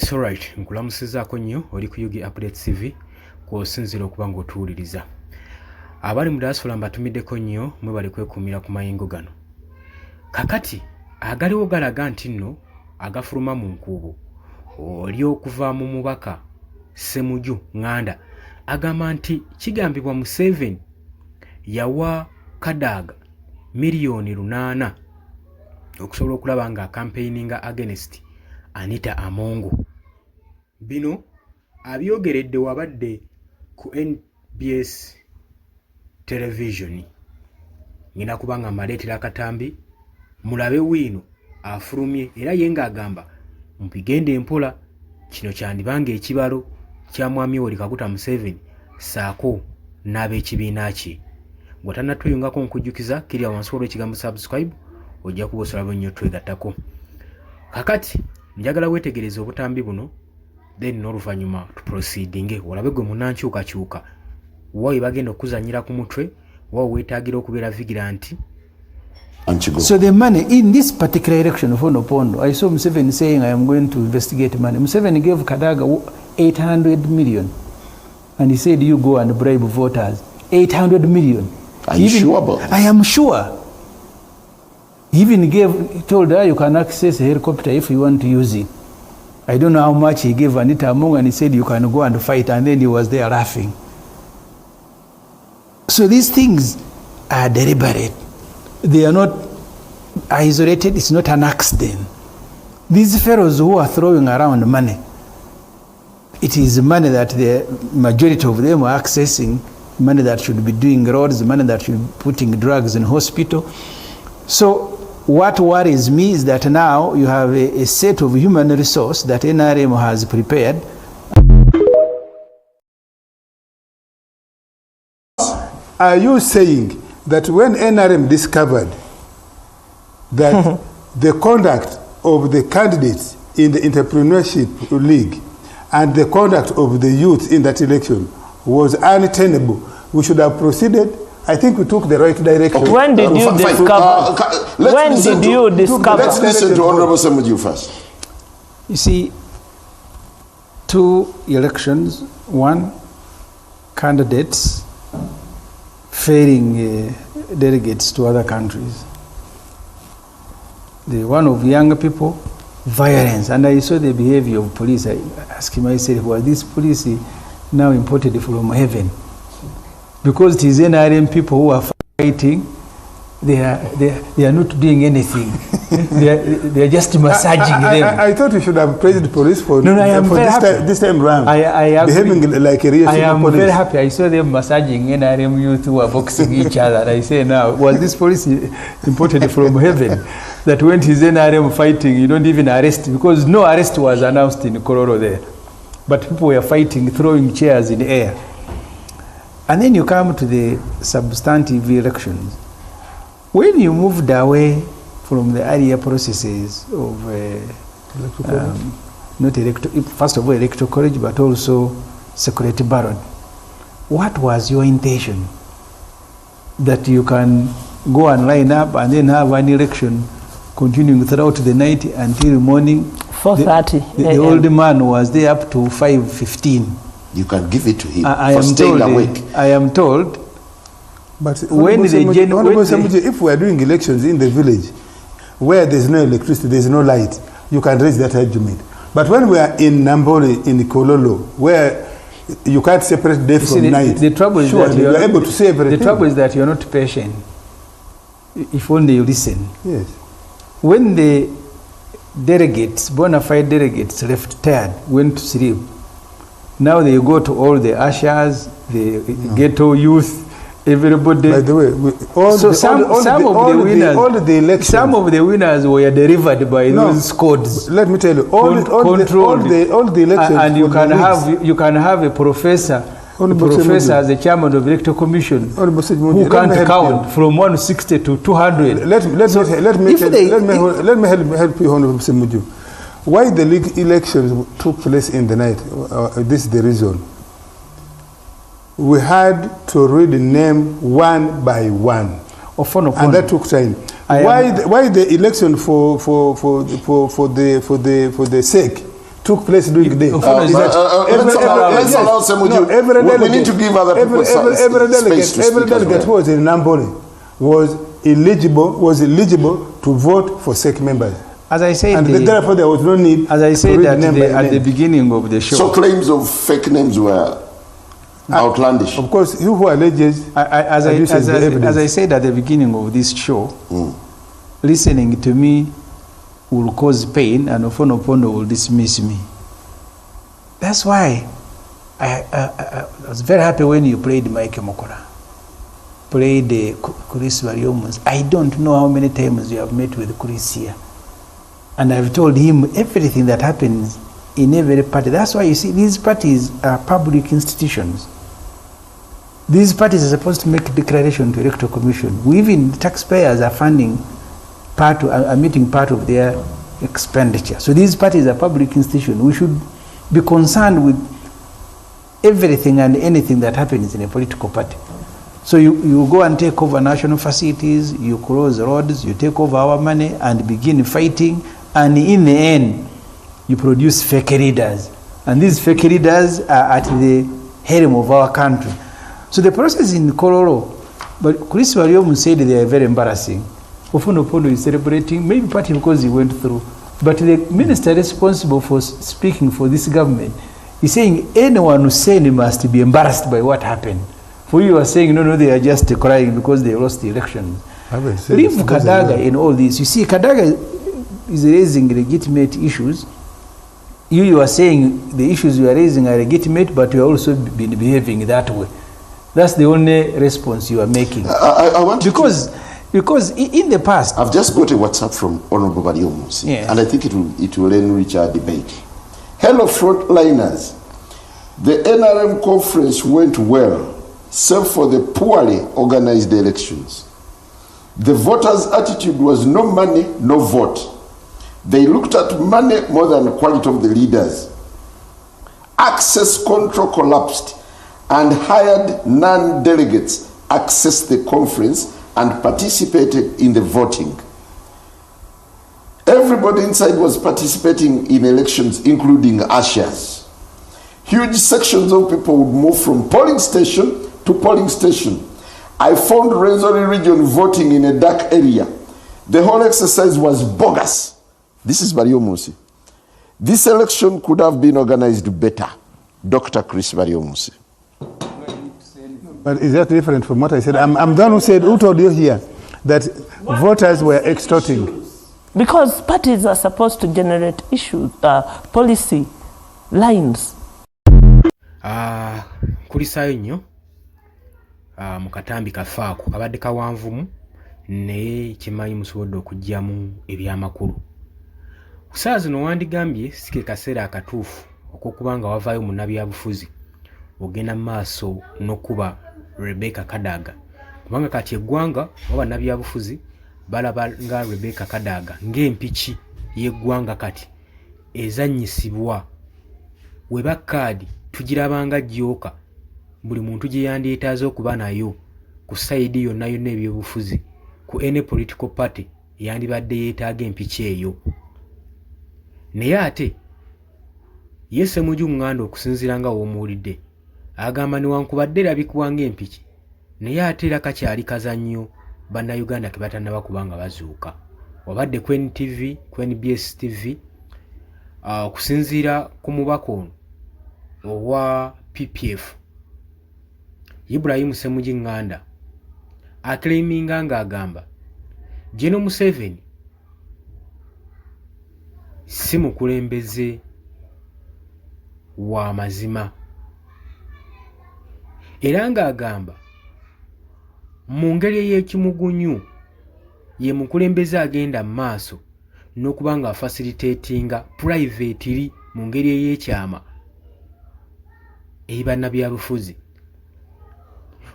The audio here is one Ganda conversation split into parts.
So right, nkulamusizaako nnyo oli ku Yugi Update TV kw'osinzira okuba ng'otuwuliriza. Abali mu diaspora mbatumiddeko nnyo mwe bali kwekuumira ku mayengo gano. Kakati agaliwo galaga nti nno agafuluma mu nkuubo oli okuva mu mubaka Ssemujju Nganda agamba nti kigambibwa Museveni yawa Kadaga miliyoni 8 okusobola okulaba nga campaigninga against Anita Among. Bino abyogeredde wabadde ku NBS television. Ngina kubanga maleetera akatambi mulabe bwino afulumye era yenga agamba mpigende empola kino kyandibanga ekibalo kya mwami Yoweri Kaguta Museveni saako n'ab'ekibiina kye. Bw'otannatuyungako nkujjukiza kirya wansi w'ekigambo subscribe ojja kubosolabo nnyo twegattako. Kakati njagala weetegereza obutambi buno then n'oluvannyuma tuproceedinge olabe gwe munnankyukakyuka wawe bagenda okuzannyira ku mutwe wawe weetaagira okubeera vigilant. So the money in this particular election of Onopondo, I saw Museveni saying I am going to investigate money. Museveni gave Kadaga 800 million and he said you go and bribe voters. 800 million. Are you sure about that? I am sure. He even told her you can access a helicopter if you want to use it. I don't know how much he gave Anita Among and he said you can go and fight, and then he was there laughing. So these things are deliberate. They are not isolated. It's not an accident. These fellows who are throwing around money, it is money that the majority of them are accessing, money that should be doing roads, money that should be putting drugs in hospital. So what worries me is that now you have a set of human resource that NRM has prepared. Are you saying that when NRM discovered that the conduct of the candidates in the entrepreneurship league and the conduct of the youth in that election was untenable, we should have proceeded? I think we took the right direction. Okay. When did you discover? Let's listen to Honorable Ssemujju first. You see, 2 elections, 1 candidates failing delegates to other countries. The one of young people, violence, and I saw the behavior of police. I asked myself, was this police now imported from heaven? Because it is NRM people who are fighting, they are not doing anything. they are just massaging them. I thought you should have praised the police for, this time round. Behaving like a real police. I am very happy. I saw them massaging NRM youth who are boxing each other. And I say now, was this police imported from heaven? That when it is NRM fighting, you don't even arrest, because no arrest was announced in Kororo there. But people were fighting, throwing chairs in the air. And then you come to the substantive elections. When you moved away from the earlier processes of first of all electoral college, but also security ballot, what was your intention? That you can go and line up and then have an election continuing throughout the night until morning? 4:30. The old man was there up to 5:15. You can give it to him I for staying awake. I am told. But if we are doing elections in the village where there's no electricity, there's no light, you can raise that argument. But when we are in Nambole, in Kololo, where you can't separate day from night, the trouble is that you are able to say everything. The trouble is that you're not patient. If only you listen. Yes. When the delegates, bona fide delegates, left tired, went to sleep, now they go to all the ushers, the ghetto youth, everybody. By the way, some of the winners were delivered by those codes. Let me tell you, all the elections, and you can have a professor. The professor as the chairman of the electoral commission who can't count from 160 to 200. Let me help you, Honorable Ssemujju. Why the league elections took place in the night? This is the reason. We had to read the name one by one, and that took time. Why the election for the sake took place during the day. Let's allow Semuju. We need to give other people space to speak. Every delegate who was in Nambole was eligible to vote for SEC members. As I said, and therefore there was no need. As I said that at the beginning of the show. So claims of fake names were outlandish. Of course, you who alleges as I said at the beginning of this show, listening to me will cause pain, and Ofonopono will dismiss me. That's why I was very happy when you played Mike Mokora, played Chris Variomus. I don't know how many times you have met with Chris here, and I've told him everything that happens in every party. That's why you see these parties are public institutions. These parties are supposed to make a declaration to Electoral Commission. We even taxpayers are funding meeting part of their expenditure. So these parties are public institutions. We should be concerned with everything and anything that happens in a political party. So you go and take over national facilities, you close roads, you take over our money and begin fighting, and in the end, you produce fake leaders. And these fake leaders are at the helm of our country. So the process in Kololo, but Chris Wariomu said they are very embarrassing. Ofonopono is celebrating, maybe partly because he went through. But the minister responsible for speaking for this government is saying anyone who said must be embarrassed by what happened. For you are saying, no, they are just crying because they lost the election. Leave Kadaga in all this. You see, Kadaga is raising legitimate issues. You are saying the issues you are raising are legitimate, but you are also been behaving that way. That's the only response you are making. I want because in the past, I've just got a WhatsApp from Honorable Bariomus, and I think it will enrich our debate. Hello, frontliners. The NRM conference went well, save for the poorly organized elections. The voters' attitude was no money, no vote. They looked at money more than the quality of the leaders. Access control collapsed, and hired non-delegates accessed the conference and participated in the voting. Everybody inside was participating in elections, including ushers. Huge sections of people would move from polling station to polling station. I found Renzori region voting in a dark area. The whole exercise was bogus. This is Bariomusi. This election could have been organized better. Dr. Chris Bariomusi. But is that different from what I said? I'm the one who told you here that voters were extorting. Because parties are supposed to generate issues, policy lines. Kulisayo nnyo mu katambi kafaako kabadde kawanvumu naye kimanyi musobodde okugyamu ebyamakulu. Ku ssaawa zino wandigambye si ke kaseera akatuufu okukubanga wavaayo munnabyabufuzi ogenda mu maaso n'okuba Rebecca Kadaga, kubanga kati eggwanga wabannabyabufuzi balaba nga Rebecca Kadaga ng'empiki y'eggwanga kati ezannyisibwa weba kaadi tugirabanga jjooka buli muntu gye yandyetaaze okuba nayo ku sayidi yonna yonna ebyobufuzi ku any political party yandibadde yeetaaga empiki eyo. Naye ate ye Ssemujju Nganda okusinziira nga w'omuwulidde agamba newankubadde erabikibwa ng'empiki naye ate era kakyali kazannyo bannayuganda ke batannaba kuba nga bazuuka. Wabadde ku NTV, ku NBS TV, okusinziira ku mubaka ono owa PPF Ibrahim Ssemujju Nganda aclaiminga ng'agamba General Museveni si mukulembeze wa mazima, era ng'agamba mu ngeri ey'ekimugunyu ye mukulembeze agenda mu maaso n'okuba nga facilitatinga privately mu ngeri ey'ekyama eri bannabyabufuzi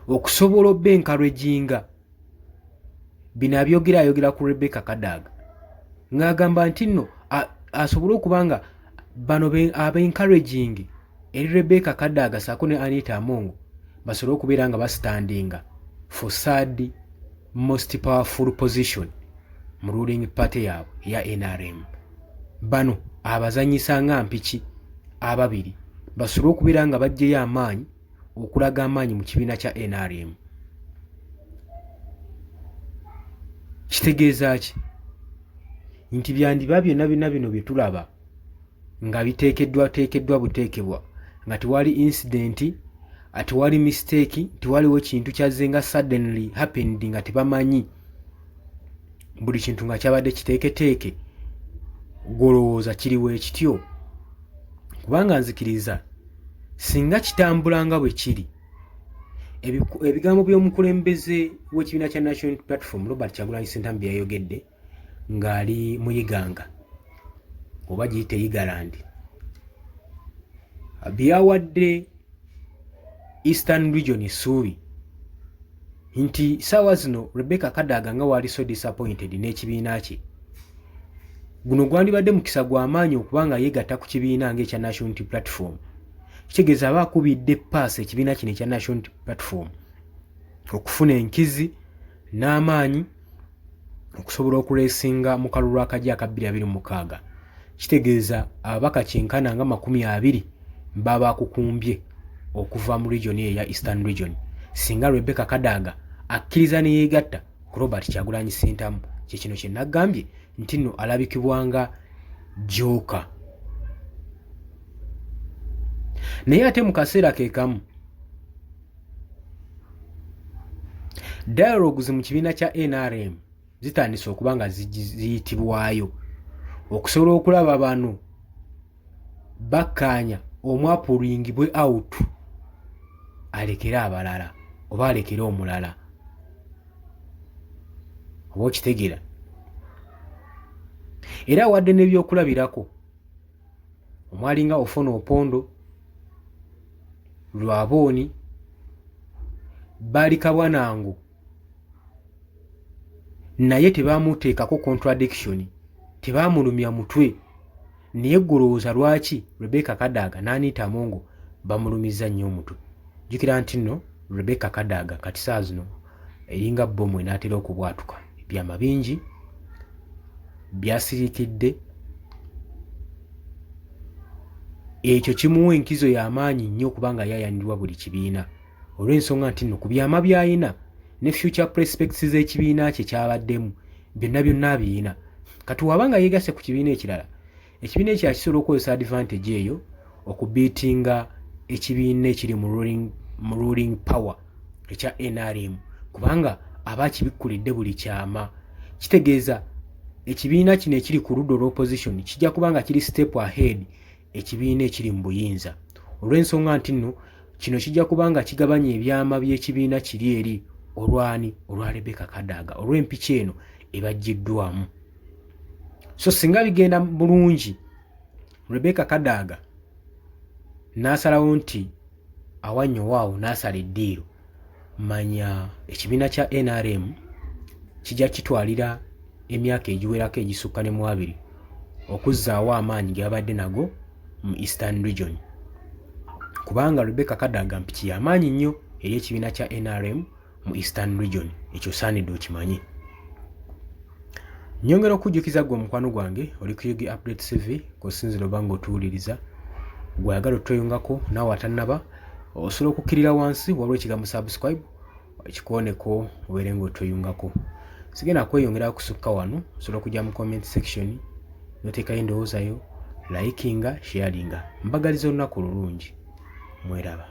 okusobola obbenkalwejinga bino ayogera ku Rebecca Kadaga ng'agamba nti nno asobole okuba nga bano abenkalwejingi eri Rebecca Kadaga saako ne Anita Among basobole okubeera nga bastandinga for third most powerful position mu ruling party yaabwe ya NRM. Bano abazanyisa nga mpiki ababiri basobole okubeera nga baggyeyo amaanyi okulaga amaanyi mu kibiina kya NRM. Kitegeeza ki? Nti byandiba byonna bino bye tulaba nga biteekeddwa buteekebwa nga tewali incident, tewali mistake, tewaliwo kintu kyazze nga suddenly happened nga tebamanyi. Buli kintu nga kyabadde kiteeketeeke, golowooza kiriwo ekityo. Kubanga nzikiriza singa kitambula nga bwe kiri, ebigambo by'omukulembeze w'ekibiina kya National Platform Robert Kyagulanyi Ssentamu bye yayogedde ng'ali mu Iganga oba giyite Igalandi, byawadde Eastern Region essuubi nti saawa zino Rebecca Kadaga nga wali so disappointed n'ekibiina kye, guno gwandibadde mukisa gw'amaanyi okubanga yeegatta ku kibiina ng'ekya National Platform. Kitegeeza aba akubidde paasi ekibiina kino ekya National Platform okufuna enkizi n'amaanyi okusobola okuleesinga mu kalulu akajja aka 2026. Kitegeeza ababaka kyenkana nga 20 baba akukumbye okuva mu region eya Eastern Region. Singa Rebecca Kadaga akkiriza ne yeegatta ku Robert Kyagulanyi Ssentamu, kyekino kye nagambye nti nno alabikibwanga joka. Naye ate mu kaseera ke kamu dialogues mu kibiina kya NRM zitandise okuba nga ziyitibwayo okusobola okulaba bano bakkaanya omwapulingibwe out alekere abalala oba alekere omulala. Oba okitegeera? Era wadde n'ebyokulabirako omwali nga Ofuna Opondo, Lwabooni, Baali Kabwanangu, naye tebaamuteekako contradiction, tebaamulumya mutwe. Naye golowooza lwaki Rebecca Kadaga ne Anita Among bamulumiza nnyo omutwe. Jjukira nti nno Rebecca Kadaga kati saa zino eringa bbomu enaatera okubwatuka. Ebyama bingi byasirikidde, ekyo kimuwa enkizo y'amaanyi nnyo okubanga yayanirwa buli kibiina olw'ensonga nti nno ku byama by'alina ne future prospects z'ekibiina kye kyabaddemu byonna abiyina. Kati wabanga yeegasse ku kibiina ekirala, ekibiina ekyo akisobola okukozesa advantage eyo okubiitinga ekibiina ekiri mu ruling power ekya NRM, kubanga aba akibikkulidde buli kyama. Kitegeeza ekibiina kino ekiri ku ludda olw'opposition kijja kubanga kiri step ahead ekibiina ekiri mu buyinza, olw'ensonga nti nno kino kijja kubanga kigabanya ebyama by'ekibiina kiri eri olwani olwa Rebecca Kadaga olw'empiki eno ebajjiddwamu. So singa bigenda bulungi, Rebecca Kadaga n'asalawo nti awannyo waawo n'asala eddiiro, manya ekibiina kya NRM kijja kitwalira emyaka egiwerako egisukka ne mu 2 okuzzaawo amaanyi ge babadde nago mu Eastern Region, kubanga Rebecca Kadaga mpiki y'amaanyi nnyo eri ekibiina kya NRM mu Eastern Region. Ekyo saanidde okimanyi. Nyongera okujjukiza gwe omukwano gwange oli ku Yugi Update TV kusinzira oba ng'otuwuliriza, gwayagala otweyungako naawe atannaba osobola okukkirira wansi waliwo ekigambo subscribe ekikuwoneko obeere ng'otweyungako. Sigenda kweyongera kusukka wano, osobola okujja mu comment section n'oteekayo endowooza yo, likinga, sharinga. Mbagaliza olunaku olulungi. Mweraba.